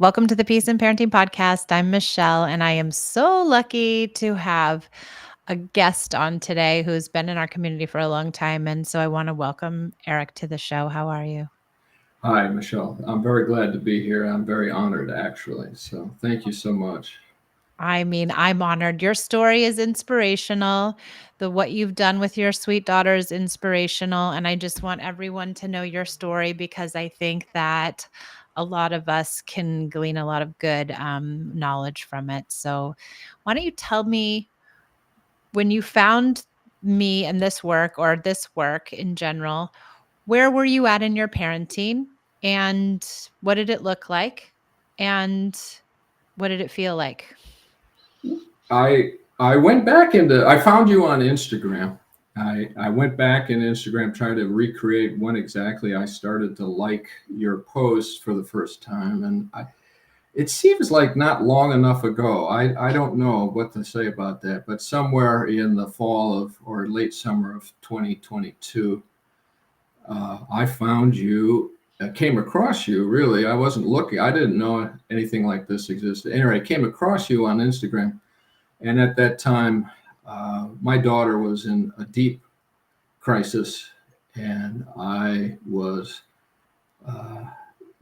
Welcome to the Peace and Parenting Podcast. I'm Michelle, and I am so lucky to have a guest on today who's been in our community for a long time. And so I want to welcome Erik to the show. How are you? Hi, Michelle. I'm very glad to be here. I'm very honored, actually. So thank you so much. I mean, I'm honored. Your story is inspirational. The what you've done with your sweet daughter is inspirational. And I just want everyone to know your story because I think that a lot of us can glean a lot of good knowledge from it. So, why don't you tell me when you found me and this work or this work in general, where were you at in your parenting and what did it look like? And what did it feel like? I went back into I found you on Instagram. I went back in Instagram trying to recreate when exactly I started to like your post for the first time, and it seems like not long enough ago. I don't know what to say about that, but somewhere in the fall of or late summer of 2022, I found you, came across you. Really, I wasn't looking. I didn't know anything like this existed. Anyway, I came across you on Instagram, and at that time, my daughter was in a deep crisis, and I was uh,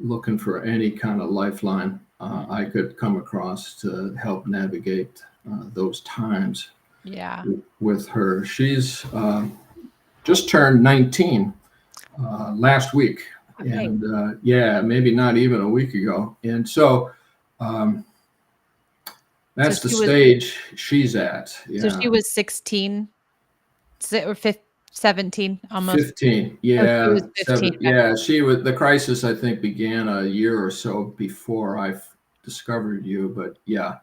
looking for any kind of lifeline I could come across to help navigate those times Yeah. with her. She's just turned 19 last week, Okay. and yeah, maybe not even a week ago. And so um, So that's the she was stage she's at. so she Yeah, was 16 or 17 almost. 15. Oh, she was Yeah, 15. 7. Yeah, she was. The crisis, I think, began a year or so before I discovered you. But yeah,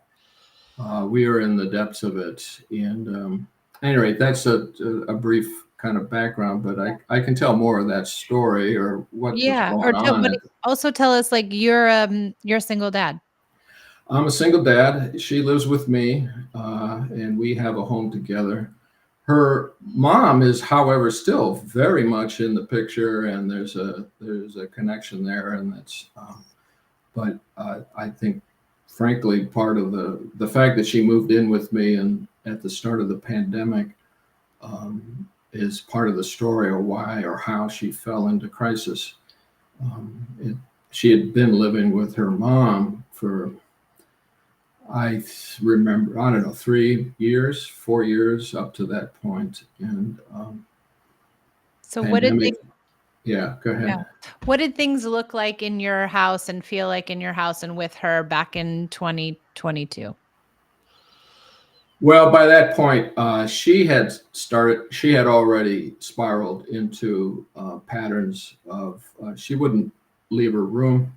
we are in the depths of it. And anyway, that's a brief kind of background, but I can tell more of that story or what was Yeah, or going tell on. but also tell us, like, you're a single dad. I'm a single dad. She lives with me, and we have a home together. Her mom is, however, still very much in the picture, and there's a connection there, and that's. But I think, frankly, part of the fact that she moved in with me and at the start of the pandemic is part of the story of why or how she fell into crisis. She had been living with her mom for I remember, I don't know, 3 years, 4 years up to that point. And So what did pandemic, things yeah, go yeah. ahead. What did things look like in your house and feel like in your house and with her back in 2022? Well, by that point, she had already spiraled into patterns of, she wouldn't leave her room.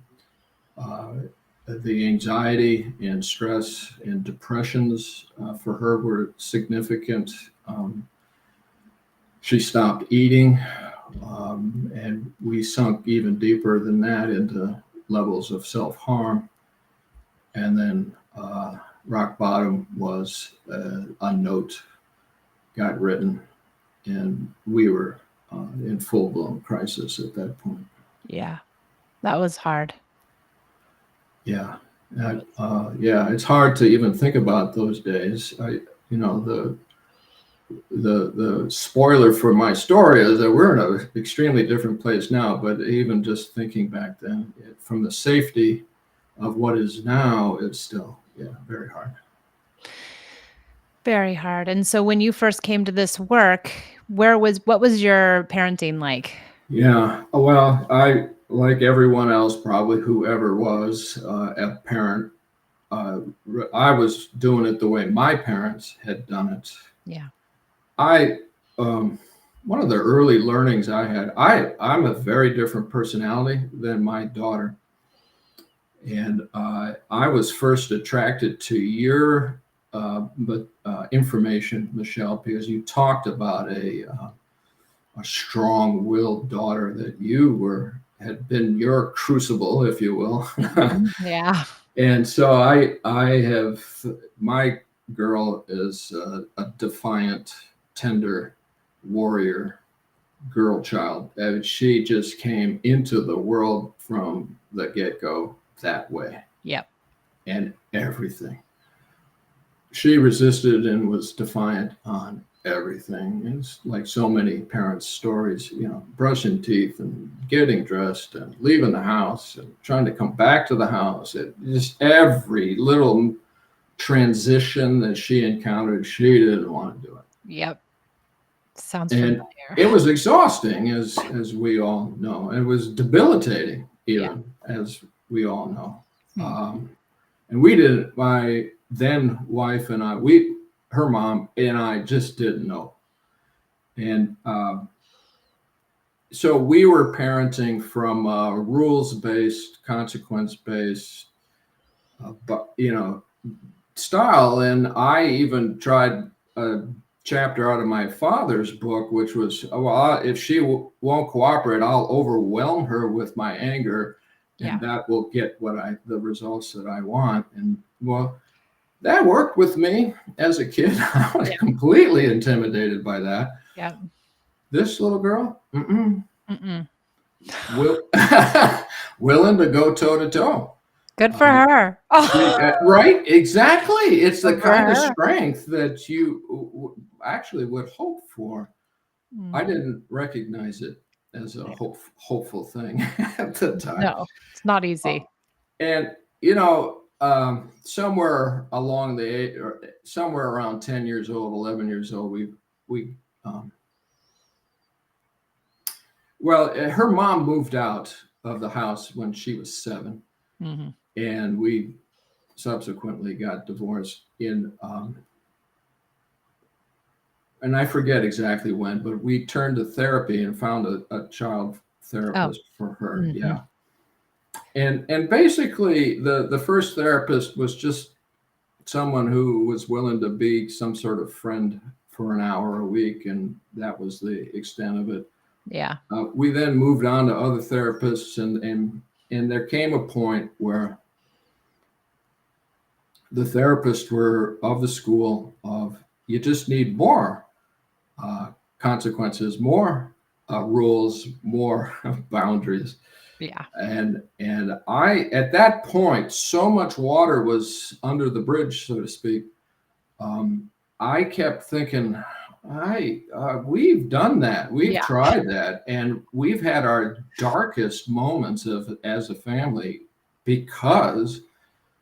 Uh, the anxiety and stress and depressions for her were significant. She stopped eating. And we sunk even deeper than that into levels of self harm. And then rock bottom was a note got written, and we were in full blown crisis at that point. Yeah, that was hard. Yeah. That was Yeah, it's hard to even think about those days. You know, the spoiler for my story is that we're in an extremely different place now. But even just thinking back then, from the safety of what is now, it's still very hard. very hard. And so when you first came to this work, what was your parenting like? Yeah. Well, I like everyone else, probably whoever was a parent. Uh, I was doing it the way my parents had done it. Yeah. I one of the early learnings I had, I'm a very different personality than my daughter, and I was first attracted to your information, Michelle, because you talked about a strong-willed daughter that you were had been your crucible, if you will. Mhm. Yeah. And so I have my girl is a defiant, tender warrior girl child. And she just came into the world from the get go that way. Yep. and everything. She resisted and was defiant on everything. It's like so many parents' stories, brushing teeth and getting dressed and leaving the house and trying to come back to the house. Just every little transition that she encountered, she didn't want to do it. Yep. Sounds And familiar. it was exhausting, as we all know. It was debilitating, Yeah. even, as we all know. Hmm. And we didn't, my then wife and her mom and I just didn't know. And so we were parenting from a rules-based, consequence-based, but style. And I even tried a chapter out of my father's book, which was, well, if she won't cooperate, I'll overwhelm her with my anger, Yeah. and that will get the results that I want. And well, that worked with me as a kid. I was Yeah. completely intimidated by that. Yeah. This little girl, Mm-mm. will willing to go toe to toe. Good for her. Right, exactly. It's the Good for kind of her. strength that you actually would hope for. I Mm. didn't recognize it as a hopeful thing at the time. No, it's not Uh, easy. and somewhere along the age, or somewhere around 10 years old, 11 years old, we um, well, her mom moved out of the house when she was 7, Hmm. and we subsequently got divorced and I forget exactly when, but we turned to therapy and found a child Oh. therapist for her. Hmm. Yeah. And basically the first therapist was just someone who was willing to be some sort of friend for an hour a week, and that was the extent of it. Yeah. We then moved on to other therapists, and there came a point where the therapists were of the school of, you just need more uh, consequences, more rules, more boundaries. Yeah. And I, at that point, so much water was under the bridge, so to speak. Um, I kept thinking, we've done that, we've Yeah. tried that, and we've had our darkest moments as a family because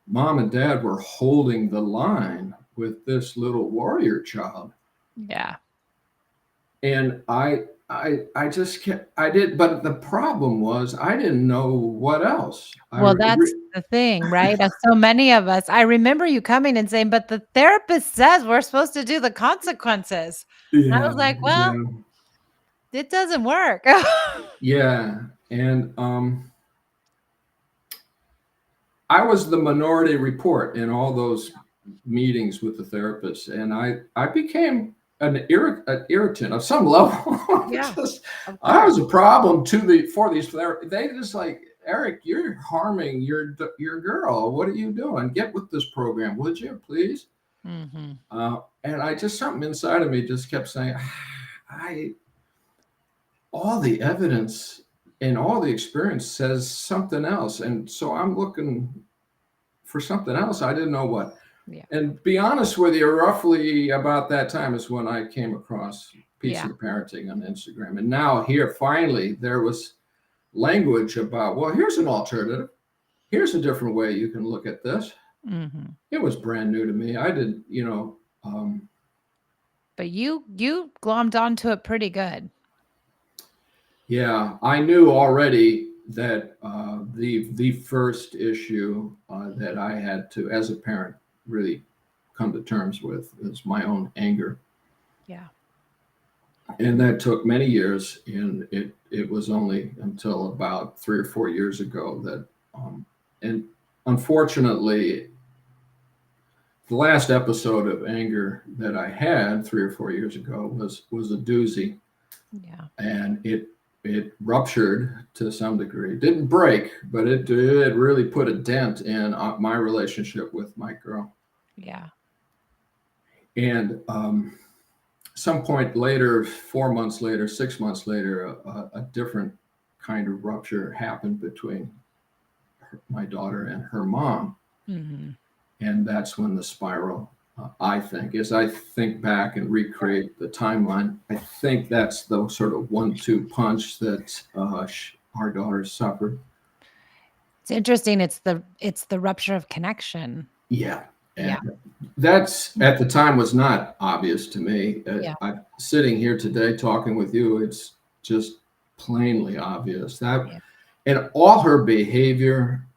mom and dad were holding the line with this little warrior child. Yeah. And I just kept, I did, but the problem was I didn't know what else. Well, that's the thing, right? As so many of us, I remember you coming and saying, "But the therapist says we're supposed to do the consequences." And I Yeah, was like, "Well, yeah, it doesn't work." yeah. And I was the minority report in all those meetings with the therapist, and I became an irritant of some level. Yeah, Just, of I course. was a problem for these therapists. They just like, Eric, you're harming your girl. What are you doing? Get with this program, would you please? Mhm. And I just, something inside of me just kept saying, I all the evidence and all the experience says something else, and so I'm looking for something else. I didn't know what. Yeah. And be honest with you, roughly about that time is when I came across Yeah. PC Parenting on Instagram. And now here, finally, there was language about, well, here's an alternative. Here's a different way you can look at this. Mhm. It was brand new to me. I didn't, But you glommed onto it pretty good. yeah, I knew already that the first issue that I had to, as a parent, really come to terms with is my own anger. Yeah. And that took many years, and it was only until about 3 or 4 years ago that and unfortunately, the last episode of anger that I had 3 or 4 years ago was a doozy, Yeah. and it ruptured to some degree. It didn't break, but it did really put a dent in my relationship with my girl. Yeah. And some point later, 4 months later, 6 months later, a different kind of rupture happened between my daughter and her mom. Mhm. And that's when the spiral, I think, as I think back and recreate the timeline, I think that's the sort of 1-2 punch that our daughter suffered. It's interesting, it's the rupture of connection. Yeah. Yeah. And that's at the time was not obvious to me. Yeah. I'm sitting here today talking with you. It's just plainly obvious that, Yeah. and all her behavior,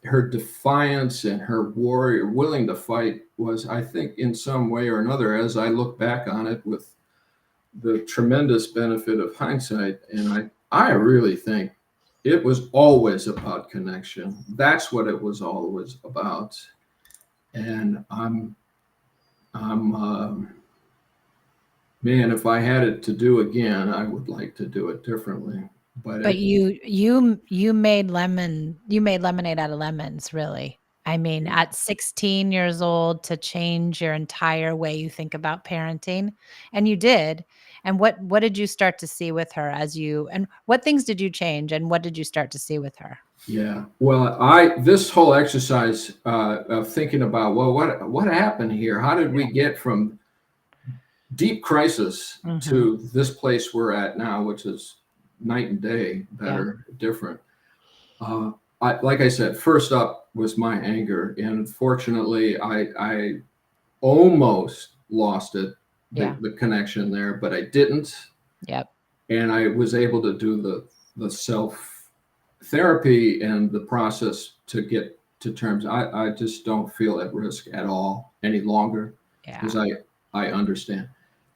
her defiance and her warrior willing to fight was, I think, in some way or another, as I look back on it with the tremendous benefit of hindsight, and I really think it was always about connection. That's what it was always about. And I'm man, if I had it to do again, I would like to do it differently. But But you made lemonade out of lemons, really. I mean, at 16 years old to change your entire way you think about parenting, and you did. And what did you start to see with her as you and what things did you change and what did you start to see with her? yeah, well, I this whole exercise of thinking about, well, what happened here? How did we get from deep crisis Mhm. to this place we're at now, which is night and day, Yeah. better, different? Uh, like I said, first up was my anger, and fortunately, I almost lost it, Yeah. the connection there, but I didn't, Yep. and I was able to do the self therapy and the process to get to terms. I just don't feel at risk at all any longer because Yeah. I understand.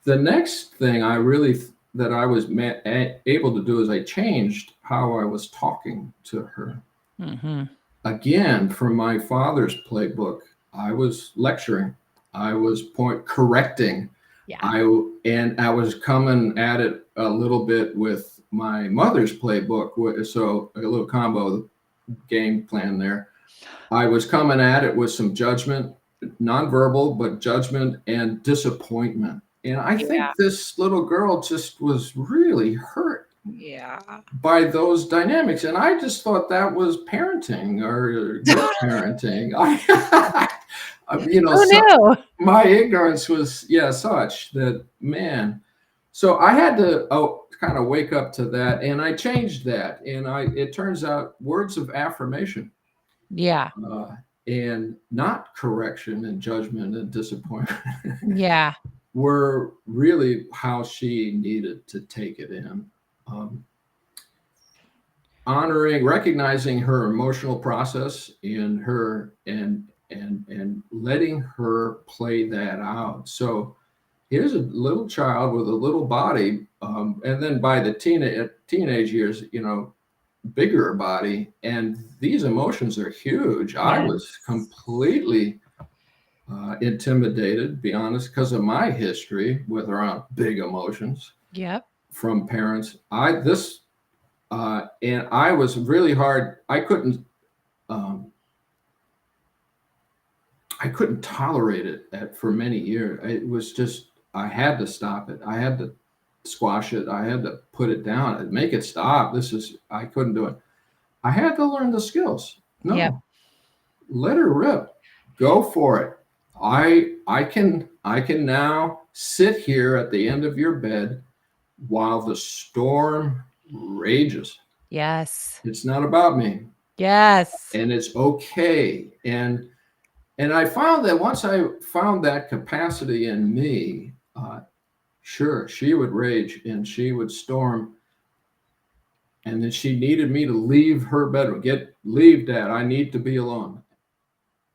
The next thing that I was able to do is I changed how I was talking to her. Mhm. Again, from my father's playbook, I was lecturing, I was point correcting, Yeah. I and I was coming at it a little bit with my mother's playbook. So a little combo game plan there. I was coming at it with some judgment, nonverbal, but judgment and disappointment. And I Yeah. think this little girl just was really hurt Yeah. by those dynamics. And I just thought that was parenting or good parenting. Who So knew? my ignorance was, yeah, such that, man. So I had to kind of wake up to that, and I changed that. And it turns out words of affirmation Yeah. uh, and not correction and judgment and disappointment Yeah. were really how she needed to take it in. Um, Honoring, recognizing her emotional process in her and letting her play that out. So here's a little child with a little body, and then by the teenage years, bigger body, and these emotions are huge. I Yeah. was completely intimidated, be honest, because of my history with around big emotions Yep. from parents. And I was really hard. Um, I couldn't tolerate it for many years. It was just I had to stop it. I had to squash it. I had to put it down and make it stop. I couldn't do it. I had to learn the skills. Yep. No, let her rip. Go for it. I can now sit here at the end of your bed while the storm rages. Yes. It's not about me, Yes. and it's okay. And I found that once I found that capacity in me, sure, she would rage and she would storm, and then she needed me to leave her bedroom. Leave, Dad. I need to be alone.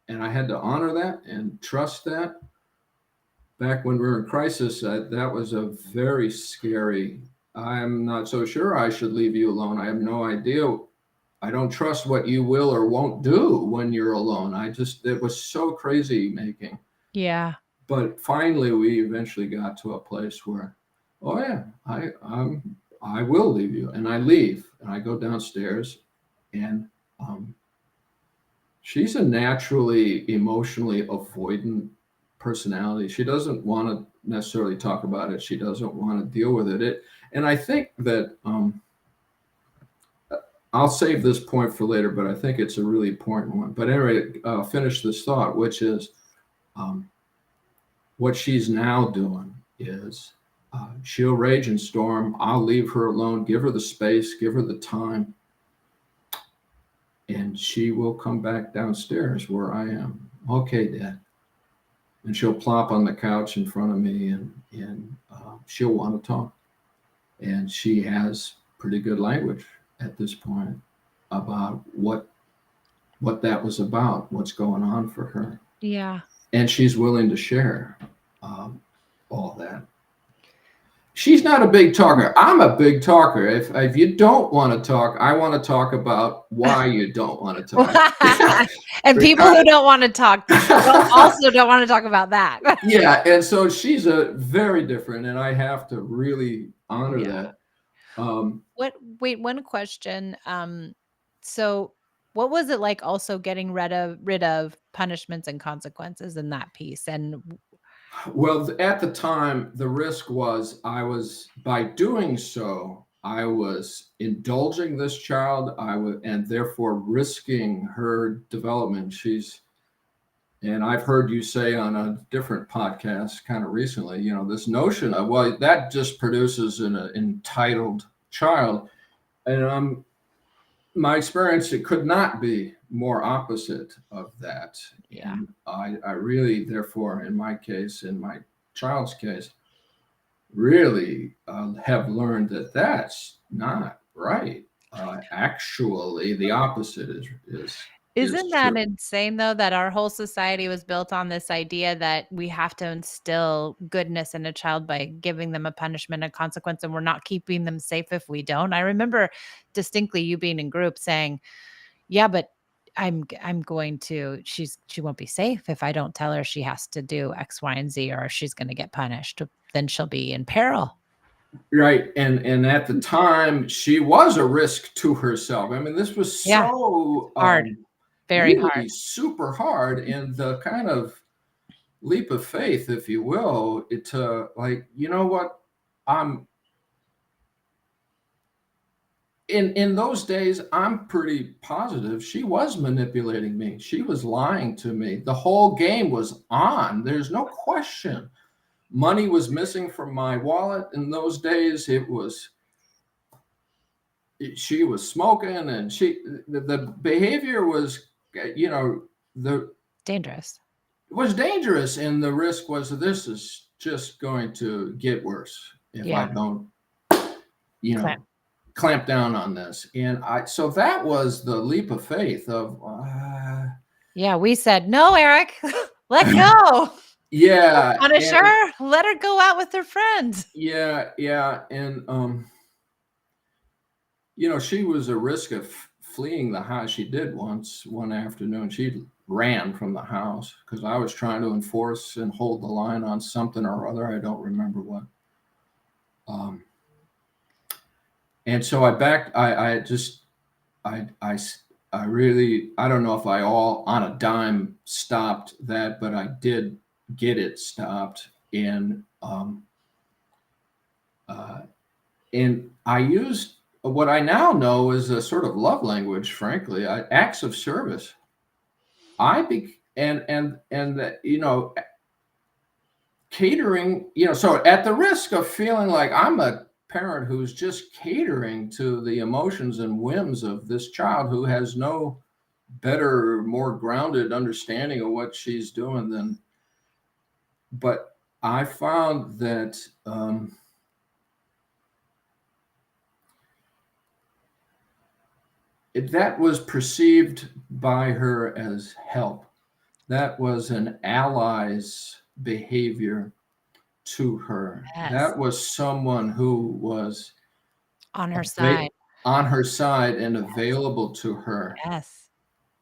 And I had to honor that and trust that. Back when we were in crisis, that was a very scary. I'm not so sure I should leave you alone. I have no idea. I don't trust what you will or won't do when you're alone. It was so crazy making. Yeah. But finally, we eventually got to a place where, oh yeah, I will leave you, and I leave, and I go downstairs, and um, she's a naturally emotionally avoidant personality. She doesn't want to necessarily talk about it. She doesn't want to deal with it. And I think that I'll save this point for later, but I think it's a really important one. But anyway, finish this thought, which is um, what she's now doing is she'll rage and storm. I'll leave her alone, give her the space, give her the time, and she will come back downstairs where I am. Okay, Dad. And she'll plop on the couch in front of me, and she'll want to talk. And she has pretty good language at this point about what that was about, what's going on for her, Yeah. and she's willing to share um, all that. She's not a big talker. I'm a big talker. If you don't want to talk, I want to talk about why you don't want to talk. And people who don't want to talk also don't want to talk about that. Yeah, and so she's a very different, and I have to really honor Yeah. that. Um, Wait, one question. So what was it like also getting rid of punishments and consequences in that piece? And well, at the time, the risk was by doing so, I was indulging this child. And therefore risking her development. And I've heard you say on a different podcast kind of recently, this notion of, well, that just produces an entitled child. And my experience, it could not be more opposite of that. yeah. And I really, therefore, in my case, in my child's case, really have learned that that's not right. Actually, the opposite is Isn't that true. insane though that our whole society was built on this idea that we have to instill goodness in a child by giving them a punishment, a consequence, and we're not keeping them safe if we don't? I remember distinctly you being in group saying, "Yeah, but I'm going to she won't be safe if I don't tell her she has to do X, Y, and Z, or she's going to get punished. Then she'll be in peril." Right. And at the time, she was a risk to herself. I mean, this was Yeah, so hard, very hard. really super hard. And the kind of leap of faith, if you will, to like, you know what? I'm in those days, I'm pretty positive she was manipulating me. She was lying to me. The whole game was on. There's no question. Money was missing from my wallet in those days. She was smoking, and the behavior was, you know, the Dangerous. was dangerous, and the risk was that this is just going to get worse if I Yeah. don't, you Cla- know, clamp down on this. And so that was the leap of faith of, Yeah, we said, "No, Eric, let go. Don't yeah, punish and her. Let her go out with her friends." yeah, and she was a risk of fleeing the house. She did once one afternoon. She ran from the house because I was trying to enforce and hold the line on something or other. I don't remember what. Um, and so I backed. I just I really, I don't know if I all on a dime stopped that, but I did get it stopped. Uh, and I used what I now know is a sort of love language. Frankly, acts of service. I be and catering. So at the risk of feeling like I'm a parent who's just catering to the emotions and whims of this child who has no better, more grounded understanding of what she's doing than. But I found that that was perceived by her as help. That was an ally's behavior to her. Yes, That was someone who was on her side. on her side and available to her. Yes.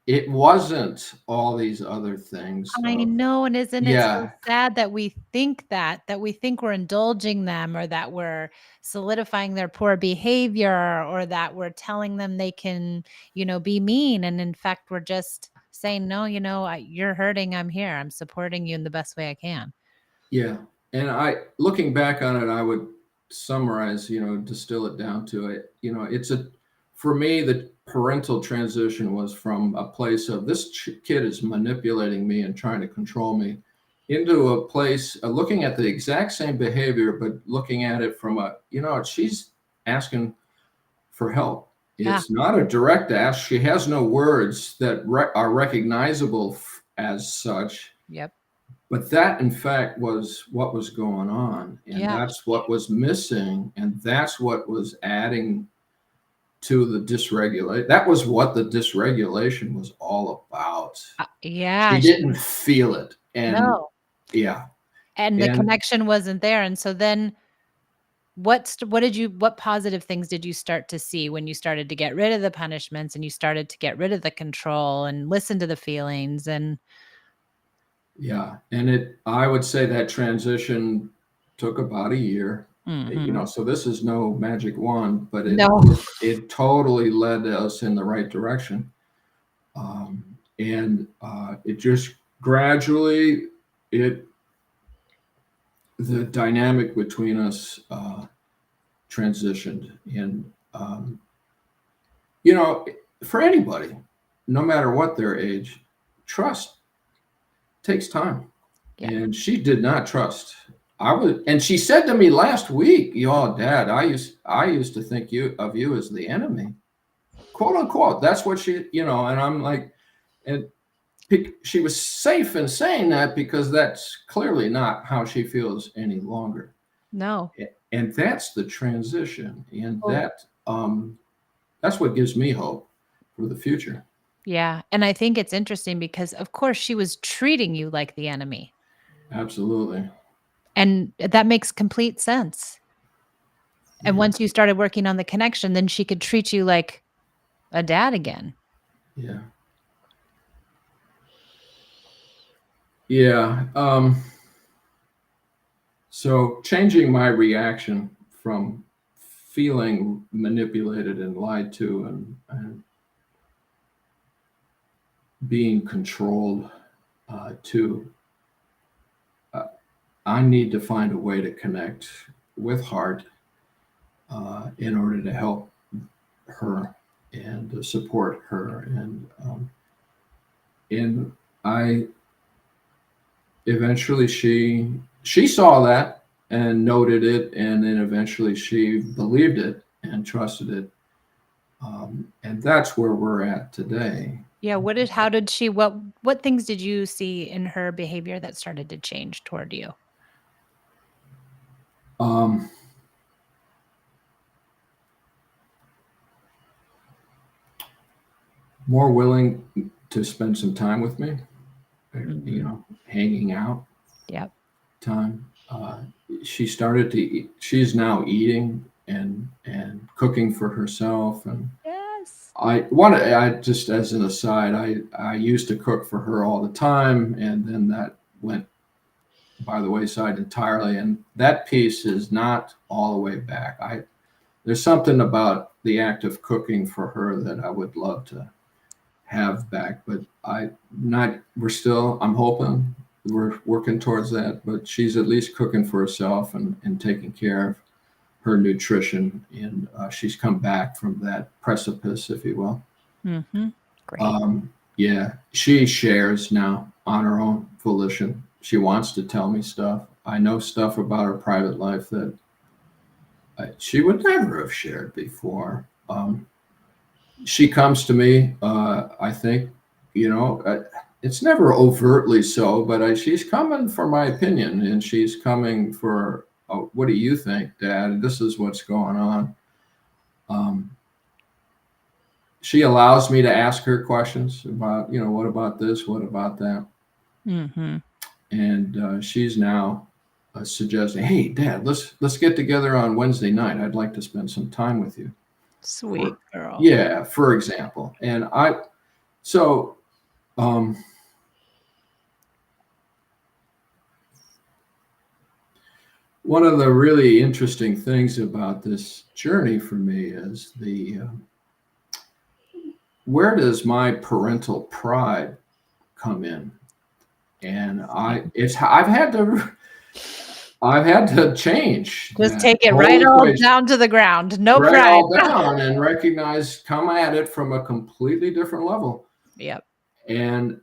It wasn't all these other things I of, know, and isn't it so yeah, sad that we think that we think we're indulging them or that we're solidifying their poor behavior or that we're telling them they can, be mean, and in fact, we're just saying, "No, you're hurting, I'm here. I'm supporting you in the best way I can." yeah. And looking back on it, I would summarize, distill it down to it. It's for me, the parental transition was from a place of this kid is manipulating me and trying to control me into a place of looking at the exact same behavior, but looking at it from a, she's asking for help. Yeah. It's not a direct ask. She has no words that are recognizable as such. Yep. But that, in fact, was what was going on. And Yeah. that's what was missing. And that's what was adding to the dysregulation. That was what the dysregulation was all about. Yeah. She didn't feel it. And No. yeah. And the And connection wasn't there. And so then what positive things did you start to see when you started to get rid of the punishments and you started to get rid of the control and listen to the feelings and yeah. And I would say that transition took about a year. Mhm. So this is no magic wand, but it No. it, it totally led us in the right direction. And it just gradually it the dynamic between us transitioned. And you know for anybody, no matter what their age, trust takes time. Yeah. And she did not trust. And she said to me last week, "Yo, Dad, I used to think of you as the enemy, quote unquote." That's what and I'm like, and she was safe in saying that because that's clearly not how she feels any longer. No. And that's the transition, and Oh, that's what gives me hope for the future. yeah, and I think it's interesting because, of course, she was treating you like the enemy, Absolutely. and that makes complete sense, and Yeah. once you started working on the connection, then she could treat you like a dad again. Yeah. Yeah. So changing my reaction from feeling manipulated and lied to and being controlled to I need to find a way to connect with heart in order to help her and to support her. And I eventually she saw that and noted it, and then eventually she believed it and trusted it. And that's where we're at today. Yeah, what things did you see in her behavior that started to change toward you? Um, More willing to spend some time with me, Mhm. hanging out Yep. time. She started to eat. She's now eating and cooking for herself. And Yes. I just as an aside, I used to cook for her all the time, and then that went by the wayside entirely. And that piece is not all the way back. There's something about the act of cooking for her that I would love to have back, but I'm hoping we're working towards that, but she's at least cooking for herself and taking care of her nutrition. And she's come back from that precipice, if you will. Mhm. Great. Yeah, she shares now on her own volition. She wants to tell me stuff. I know stuff about her private life that she would never have shared before. She comes to me, I think, it's never overtly so, but she's coming for my opinion, and she's coming for, oh, what do you think, Dad? This is what's going on. Um, she allows me to ask her questions about, what about this? What about that? Mhm. And she's now suggesting, "Hey, Dad, let's get together on Wednesday night. I'd like to spend some time with you." For Sweet girl. Yeah, for example, and so um, one of the really interesting things about this journey for me is where does my parental pride come in? And I've had to I've had to change Just that take it right whole all equation, down to the ground. No write pride. all down and recognize, come at it from a completely different level. Yep. And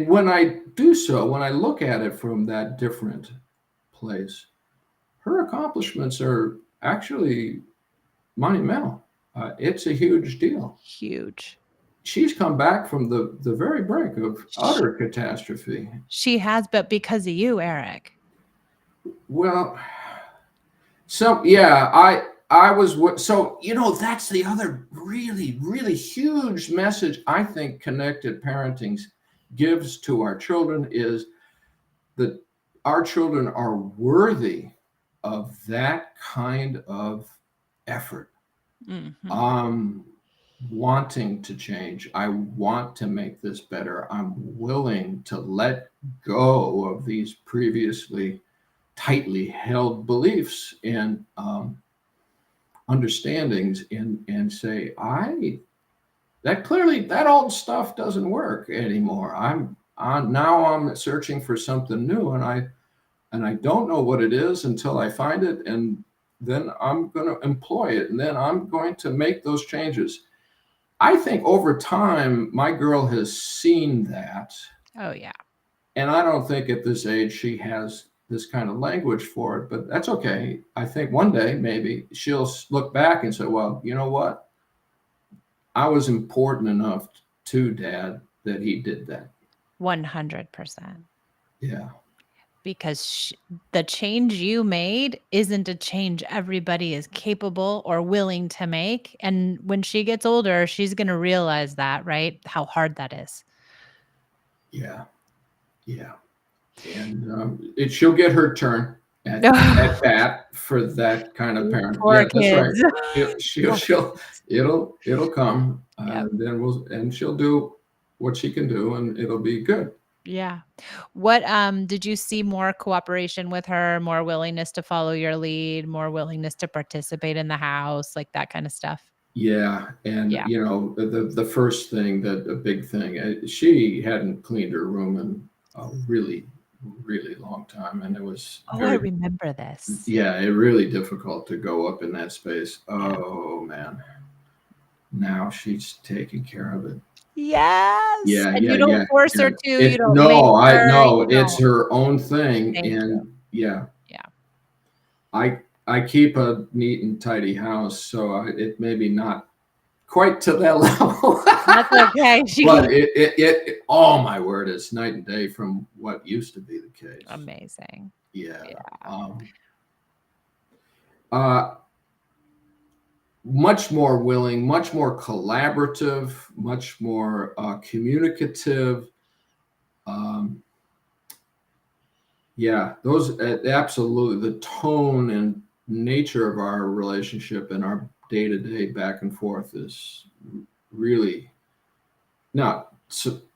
when I do so, when I look at it from that different place, her accomplishments are actually monumental. It's a huge deal. Huge. She's come back from the very brink of Sh utter catastrophe. She has, but because of you, Erik. Well, so yeah, I was what so that's the other really really huge message I think connected parenting gives to our children is that our children are worthy of that kind of effort. Mhm. I'm wanting to change. I want to make this better. I'm willing to let go of these previously tightly held beliefs and understandings and say, that old stuff doesn't work anymore. I'm searching for something new, and I don't know what it is until I find it, and then I'm going to employ it, and then I'm going to make those changes. I think over time, my girl has seen that, Oh, yeah. and I don't think at this age she has this kind of language for it, but that's okay. I think one day maybe she'll look back and say, well, you know what? I was important enough to Dad that he did that. 100%. Yeah. Because the change you made isn't a change everybody is capable or willing to make. And when she gets older, she's going to realize that, right? How hard that is. Yeah. Yeah. And she'll get her turn at bat for that kind of These parent. poor Yeah, that's right. kids. Poor kids. It'll come. Yep. Then she'll do what she can do, and it'll be good. Yeah. What did you see more cooperation with her, more willingness to follow your lead, more willingness to participate in the house, like that kind of stuff? Yeah, and Yeah. the first thing, that a big thing, she hadn't cleaned her room in a really really long time, and it was Oh, I very, remember this. yeah, it really difficult to go up in that space. Yeah. Oh man, now she's taking care of it. Yes, Yeah, and yeah, you don't yeah, force her yeah. to, you don't make No, her, no, you it's don't. her own thing, Thank you. and yeah, Yeah. I keep a neat and tidy house, so it maybe not quite to that level, That's okay. but oh my word, it's night and day from what used to be the case. Amazing. Yeah. Yeah. Uh, much more willing, much more collaborative, much more communicative. Um, Yeah, those absolutely, the tone and nature of our relationship and our day-to-day back and forth is really not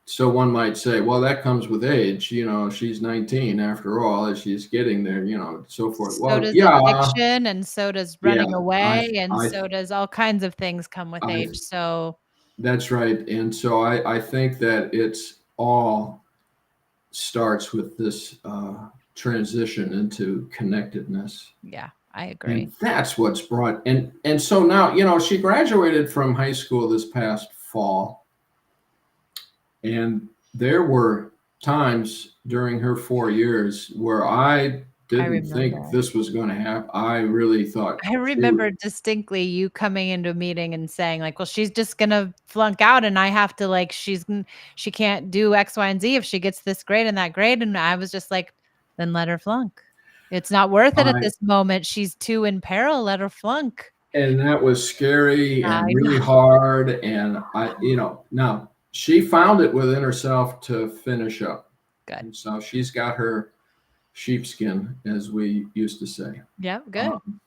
so one might say, well, that comes with age, she's 19 after all, as she's getting there, so forth. So Well, does yeah, addiction, and so does yeah, running I away, and I so does all kinds of things come with I age, so that's right. And so I think that it's all starts with this transition into connectedness. yeah, I agree. And that's what's brought and so now, she graduated from high school this past fall, and there were times during her 4 years where I I didn't think remember. this was going to happen. I really thought I remember distinctly you coming into a meeting and saying like, "Well, she's just gonna flunk out and I have to like she can't do X, Y, and Z if she gets this grade and that grade." And I was just like, "Then let her flunk. It's not worth it at I this moment. She's too in peril. Let her flunk." and that was scary I and know. really hard, and now she found it within herself to finish up. Good. And so she's got her sheepskin, as we used to say. Yep, good. Um,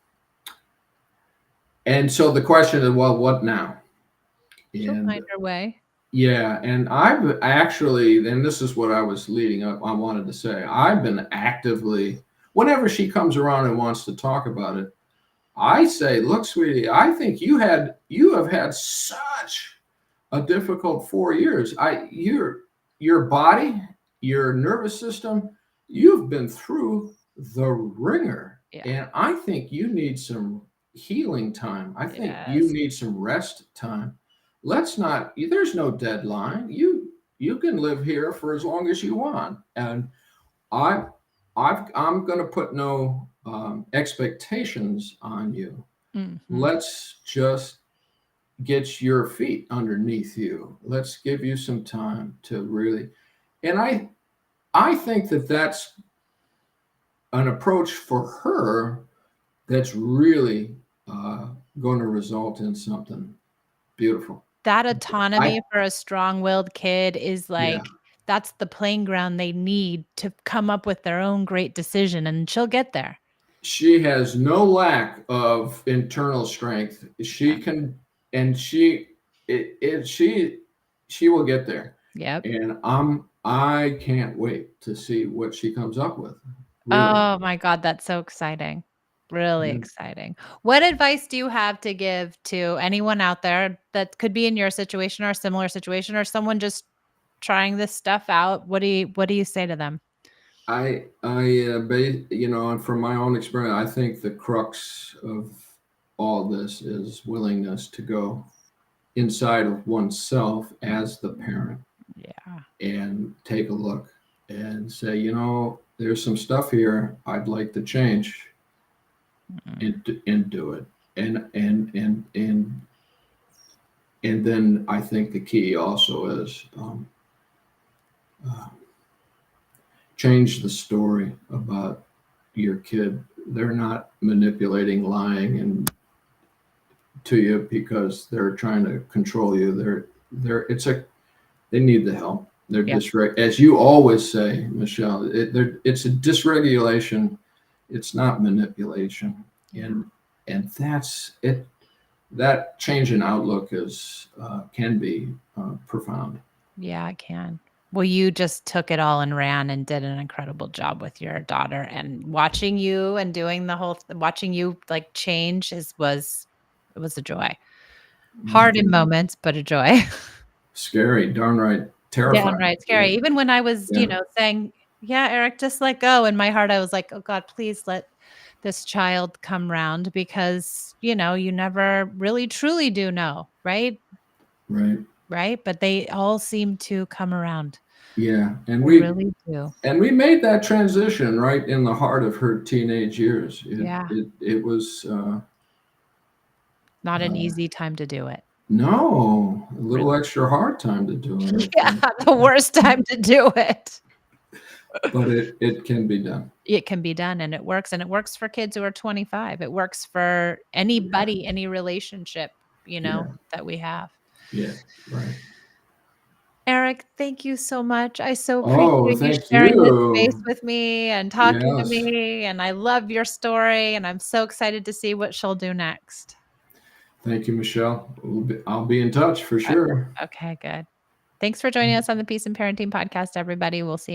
and so the question is, well, what now? She'll And find her way. yeah, and I've actually, and this is what I was leading up, I wanted to say, I've been actively, whenever she comes around and wants to talk about it, I say, look, sweetie, I think you have had such a difficult 4 years. Your body, your nervous system, you've been through the ringer. Yeah. And I think you need some healing time. I think you Yes. need some rest time. Let's not, there's no deadline. You can live here for as long as you want. And I I'm going to put no expectations on you. Mhm. Let's just get your feet underneath you. Let's give you some time to really. And I think that that's an approach for her that's really going to result in something beautiful. That I autonomy for a strong-willed kid is Yeah. like that's the playing ground they need to come up with their own great decision, and she'll get there. She has no lack of internal strength. Yeah. She can, and she will get there. Yep. And I can't wait to see what she comes up with. Really. Oh my god, that's so exciting. Really Yeah. exciting. What advice do you have to give to anyone out there that could be in your situation or a similar situation or someone just trying this stuff out? What do you say to them? And from my own experience, I think the crux of all this is willingness to go inside of oneself as the parent Yeah. and take a look and say, there's some stuff here I'd like to change Mm. and do it. And then I think the key also is uh, change the story about your kid. They're not manipulating, lying, and to you because they're trying to control you. They need the help. They're Yeah. as you always say, Michelle. It's a dysregulation. It's not manipulation, Yeah. and that's it. That change in outlook is can be profound. Yeah, it can. Well, you just took it all and ran and did an incredible job with your daughter, and watching you and doing the whole watching you, like, change it was a joy. Yeah. Hard in moments, but a joy. Scary, darn right, terrifying. Downright scary. Even when I was, Yeah, saying, "Yeah, Eric, just let go," in my heart, I was like, "Oh god, please let this child come round," because, you never really truly do know, right? right. Right? But they all seem to come around. Yeah, They really do. and we made that transition right in the heart of her teenage years. Yeah. It was Not an uh, easy time to do it. no, a Really. little extra hard time to do it, Yeah, the worst time to do it. but it can be done. It can be done and it works for kids who are 25. It works for Yeah, anybody, any relationship, yeah, that we have. yeah, right. Eric, thank you so much. I so Oh, appreciate you thank sharing this space you. with me and talking to Yes, me, and I love your story, and I'm so excited to see what she'll do next. thank you, Michelle. I'll be in touch for Okay, sure. okay, good. Thanks for joining us on the Peace and Parenting podcast, everybody. We'll see